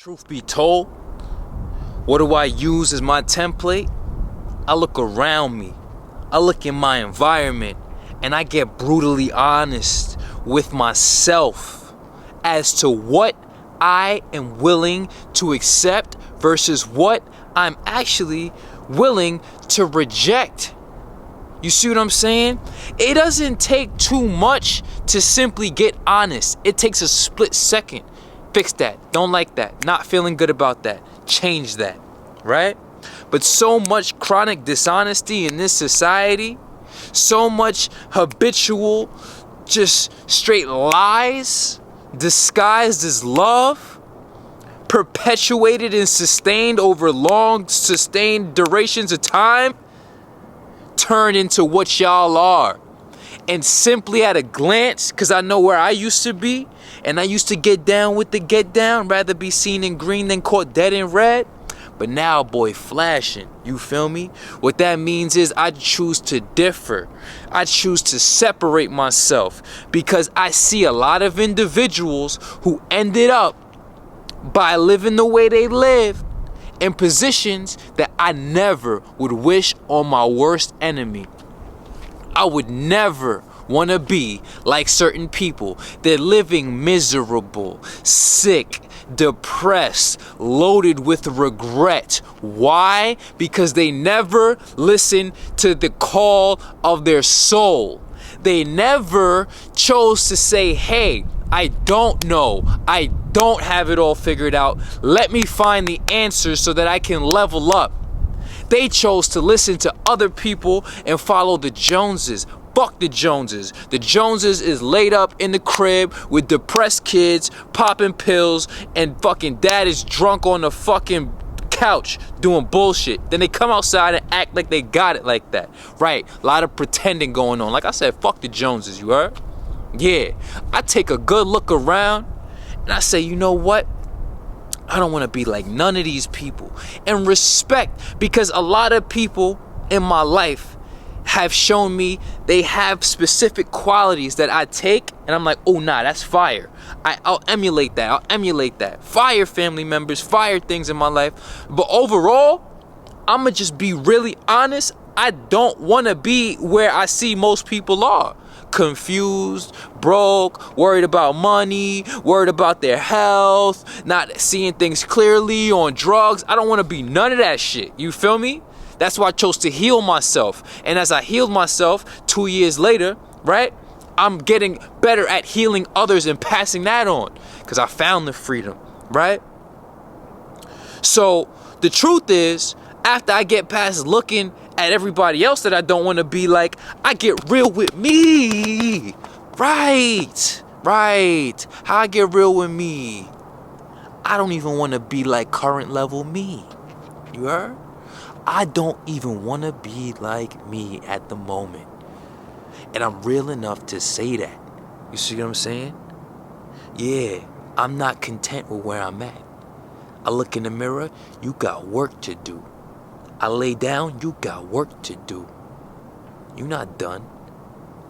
Truth be told, what do I use as my template? I look around me, I look in my environment, and I get brutally honest with myself as to what I am willing to accept versus what I'm actually willing to reject. You see what I'm saying? It doesn't take too much to simply get honest. It takes a split second. Fix that. Don't like that. Not feeling good about that. Change that. Right? But so much chronic dishonesty in this society, so much habitual, just straight lies, disguised as love, perpetuated and sustained over long, sustained durations of time, turn into what y'all are. And simply at a glance, because I know where I used to be, and I used to get down with the get down, rather be seen in green than caught dead in red. But now, boy, flashing, you feel me? What that means is I choose to differ. I choose to separate myself because I see a lot of individuals who ended up by living the way they live in positions that I never would wish on my worst enemy. I would never want to be like certain people. They're living miserable, sick, depressed, loaded with regret. Why? Because they never listen to the call of their soul. They never chose to say, hey, I don't know. I don't have it all figured out. Let me find the answers so that I can level up. They chose to listen to other people and follow the Joneses. Fuck the Joneses. The Joneses is laid up in the crib with depressed kids, popping pills, and fucking dad is drunk on the fucking couch doing bullshit. Then they come outside and act like they got it like that. Right, a lot of pretending going on. Like I said, fuck the Joneses, you heard? Yeah, I take a good look around and I say, you know what? I don't want to be like none of these people. And respect, because a lot of people in my life have shown me they have specific qualities that I take and I'm like, oh nah, that's fire. I'll emulate that. I'll emulate that. Fire family members, fire things in my life. But overall, I'ma just be really honest. I don't want to be where I see most people are. Confused, broke, worried about money, worried about their health, not seeing things clearly, on drugs. I don't want to be none of that shit. You feel me? That's why I chose to heal myself. And as I healed myself 2 years later, right, I'm getting better at healing others and passing that on because I found the freedom, right? So the truth is, after I get past looking at everybody else that I don't want to be like, I get real with me. Right. How I get real with me? I don't even want to be like current level me. You heard? I don't even want to be like me at the moment. And I'm real enough to say that. You see what I'm saying? Yeah, I'm not content with where I'm at. I look in the mirror, you got work to do. I lay down, you got work to do. You're not done.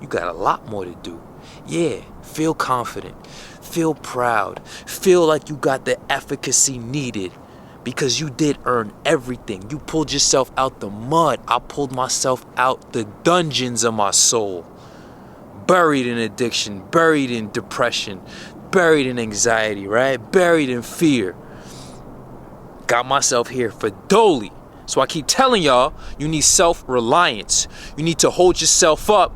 You got a lot more to do. Yeah, feel confident. Feel proud. Feel like you got the efficacy needed because you did earn everything. You pulled yourself out the mud. I pulled myself out the dungeons of my soul. Buried in addiction, buried in depression, buried in anxiety, right? Buried in fear. Got myself here for Dolly. So I keep telling y'all, you need self-reliance. You need to hold yourself up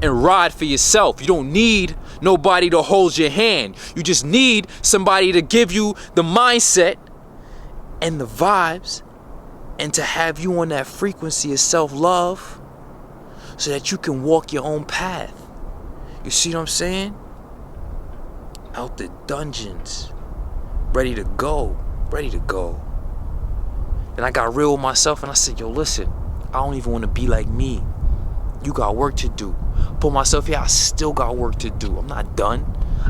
and ride for yourself. You don't need nobody to hold your hand. You just need somebody to give you the mindset and the vibes and to have you on that frequency of self-love so that you can walk your own path. You see what I'm saying? Out the dungeons. Ready to go. And I got real with myself and I said, yo, listen, I don't even want to be like me. You got work to do. Put myself here, I still got work to do. I'm not done.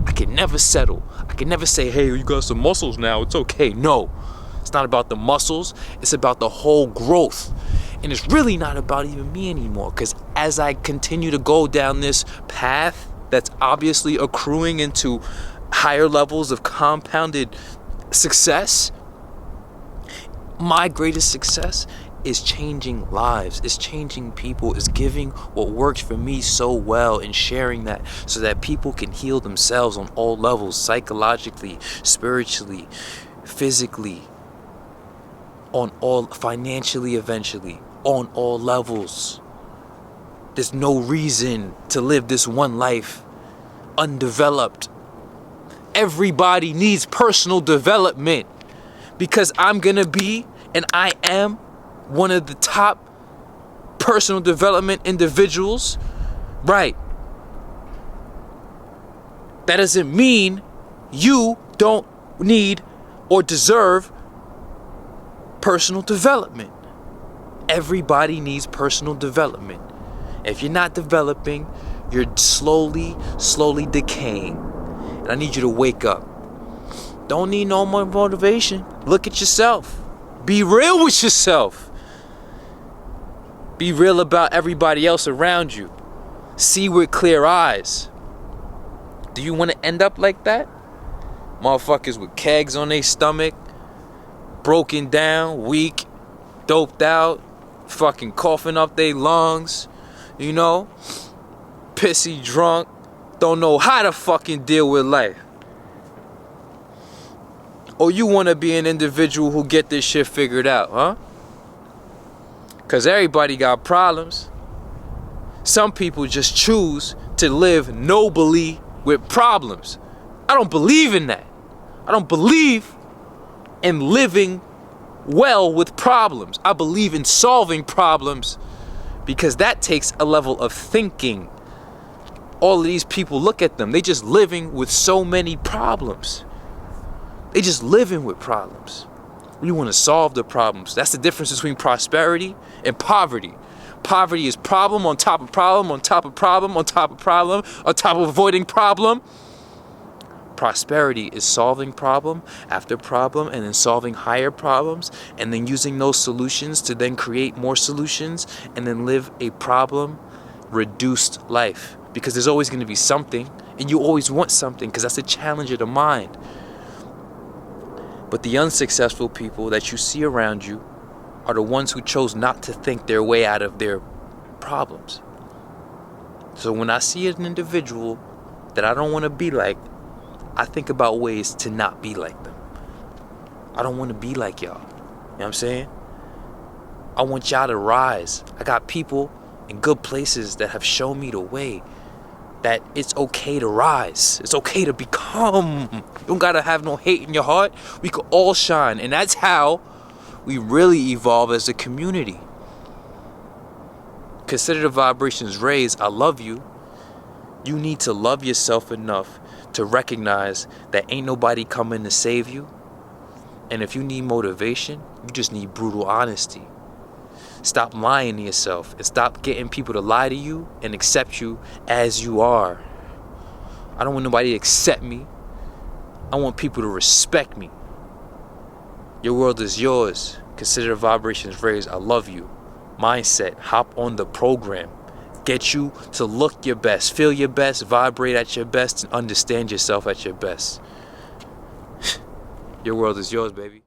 I can never settle. I can never say, hey, you got some muscles now, it's okay. No, it's not about the muscles. It's about the whole growth. And it's really not about even me anymore. Because as I continue to go down this path that's obviously accruing into higher levels of compounded success, my greatest success is changing lives, is changing people, is giving what works for me so well and sharing that so that people can heal themselves on all levels, psychologically, spiritually, physically, on all, financially, eventually, on all levels. There's no reason to live this one life undeveloped. Everybody needs personal development, because I'm gonna be, and I am, one of the top personal development individuals. Right. That doesn't mean you don't need or deserve personal development. Everybody needs personal development. If you're not developing, you're slowly decaying. And I need you to wake up. Don't need no more motivation. Look at yourself. Be real with yourself. Be real about everybody else around you. See with clear eyes. Do you want to end up like that? Motherfuckers with kegs on their stomach, broken down, weak, doped out, fucking coughing up their lungs, you know, pissy drunk, don't know how to fucking deal with life. Or you want to be an individual who get this shit figured out, huh? Because everybody got problems. Some people just choose to live nobly with problems. I don't believe in that. I don't believe in living well with problems. I believe in solving problems, because that takes a level of thinking. All of these people, look at them. They just living with so many problems. They just living with problems. We want to solve the problems. That's the difference between prosperity and poverty. Poverty is problem on top of problem on top of problem on top of problem on top of avoiding problem. Prosperity is solving problem after problem, and then solving higher problems, and then using those solutions to then create more solutions, and then live a problem reduced life. Because there's always going to be something, and you always want something, because that's a challenge of the mind. But the unsuccessful people that you see around you are the ones who chose not to think their way out of their problems. So when I see an individual that I don't want to be like, I think about ways to not be like them. I don't want to be like y'all. You know what I'm saying? I want y'all to rise. I got people in good places that have shown me the way that it's okay to rise. It's okay to become. You don't gotta have no hate in your heart. We could all shine. And that's how we really evolve as a community. Consider the vibrations raised. I love you. You need to love yourself enough to recognize that ain't nobody coming to save you. And if you need motivation, you just need brutal honesty. Stop lying to yourself and stop getting people to lie to you and accept you as you are. I don't want nobody to accept me. I want people to respect me. Your world is yours. Consider the vibrations raised. I love you. Mindset. Hop on the program. Get you to look your best, feel your best, vibrate at your best, and understand yourself at your best. Your world is yours, baby.